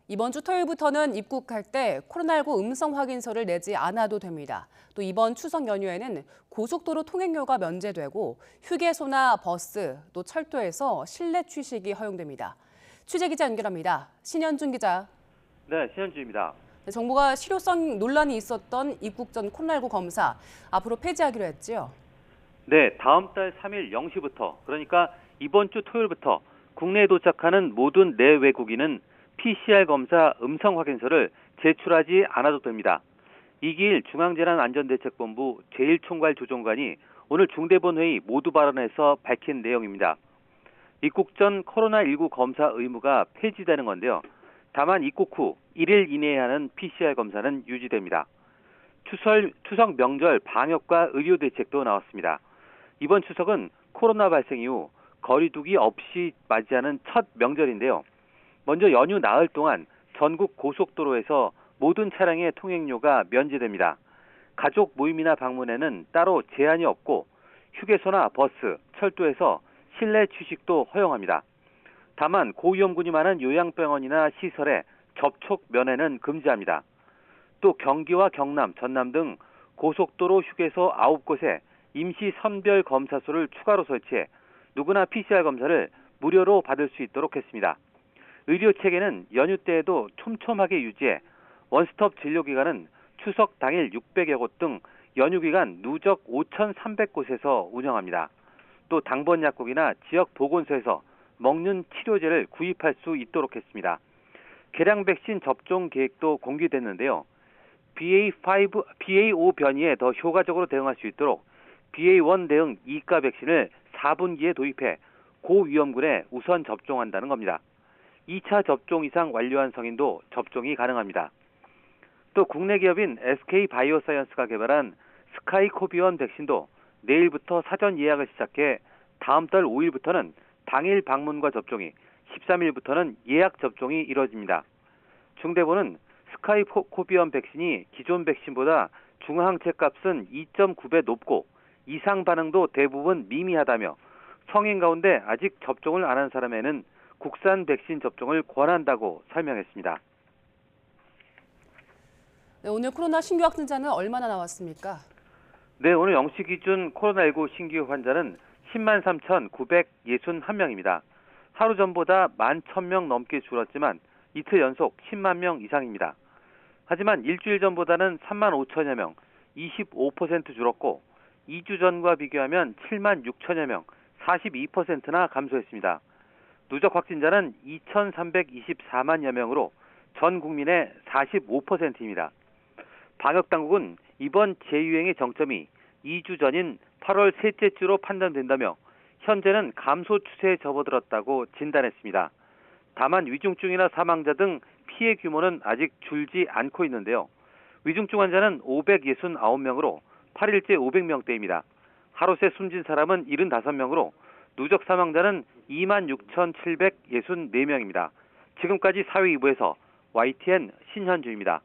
이번 주 토요일부터는 입국할 때 코로나19 음성 확인서를 내지 않아도 됩니다. 또 이번 추석 연휴에는 고속도로 통행료가 면제되고 휴게소나 버스, 또 철도에서 실내 취식이 허용됩니다. 취재기자 연결합니다. 신현준 기자. 네, 신현주입니다. 정부가 실효성 논란이 있었던 입국 전 코로나19 검사 앞으로 폐지하기로 했지요. 네, 다음 달 3일 0시부터, 그러니까 이번 주 토요일부터 국내에 도착하는 모든 내외국인은 PCR 검사 음성 확인서를 제출하지 않아도 됩니다. 이기일 중앙재난안전대책본부 제1총괄조정관이 오늘 중대본 회의 모두 발언에서 밝힌 내용입니다. 입국 전 코로나19 검사 의무가 폐지되는 건데요. 다만 입국 후 1일 이내에 하는 PCR 검사는 유지됩니다. 추석 명절 방역과 의료 대책도 나왔습니다. 이번 추석은 코로나 발생 이후 거리두기 없이 맞이하는 첫 명절인데요. 먼저 연휴 나흘 동안 전국 고속도로에서 모든 차량의 통행료가 면제됩니다. 가족 모임이나 방문에는 따로 제한이 없고 휴게소나 버스, 철도에서 실내 취식도 허용합니다. 다만 고위험군이 많은 요양병원이나 시설에 접촉 면회는 금지합니다. 또 경기와 경남, 전남 등 고속도로 휴게소 9곳에 임시 선별 검사소를 추가로 설치해 누구나 PCR 검사를 무료로 받을 수 있도록 했습니다. 의료 체계는 연휴 때에도 촘촘하게 유지해 원스톱 진료기관은 추석 당일 600여 곳 등 연휴 기간 누적 5,300곳에서 운영합니다. 또 당번 약국이나 지역 보건소에서 먹는 치료제를 구입할 수 있도록 했습니다. 개량 백신 접종 계획도 공개됐는데요. BA5 변이에 더 효과적으로 대응할 수 있도록 BA1 대응 2가 백신을 4분기에 도입해 고위험군에 우선 접종한다는 겁니다. 2차 접종 이상 완료한 성인도 접종이 가능합니다. 또 국내 기업인 SK바이오사이언스가 개발한 스카이코비원 백신도 내일부터 사전 예약을 시작해 다음 달 5일부터는 당일 방문과 접종이, 13일부터는 예약 접종이 이뤄집니다. 중대본은 스카이코비원 백신이 기존 백신보다 중항체 값은 2.9배 높고 이상 반응도 대부분 미미하다며 성인 가운데 아직 접종을 안 한 사람에는 국산 백신 접종을 권한다고 설명했습니다. 네, 오늘 코로나 신규 확진자는 얼마나 나왔습니까? 네, 오늘 0시 기준 코로나19 신규 환자는 10만 3,961명입니다. 하루 전보다 11,000명 넘게 줄었지만 이틀 연속 10만 명 이상입니다. 하지만 일주일 전보다는 3만 5천여 명, 25% 줄었고 2주 전과 비교하면 7만 6천여 명, 42%나 감소했습니다. 누적 확진자는 2,324만여 명으로 전 국민의 45%입니다. 방역당국은 이번 재유행의 정점이 2주 전인 8월 셋째 주로 판단된다며 현재는 감소 추세에 접어들었다고 진단했습니다. 다만 위중증이나 사망자 등 피해 규모는 아직 줄지 않고 있는데요. 위중증 환자는 569명으로 8일째 500명대입니다. 하루 새 숨진 사람은 75명으로 누적 사망자는 26,764명입니다. 지금까지 사회 2부에서 YTN 신현주입니다.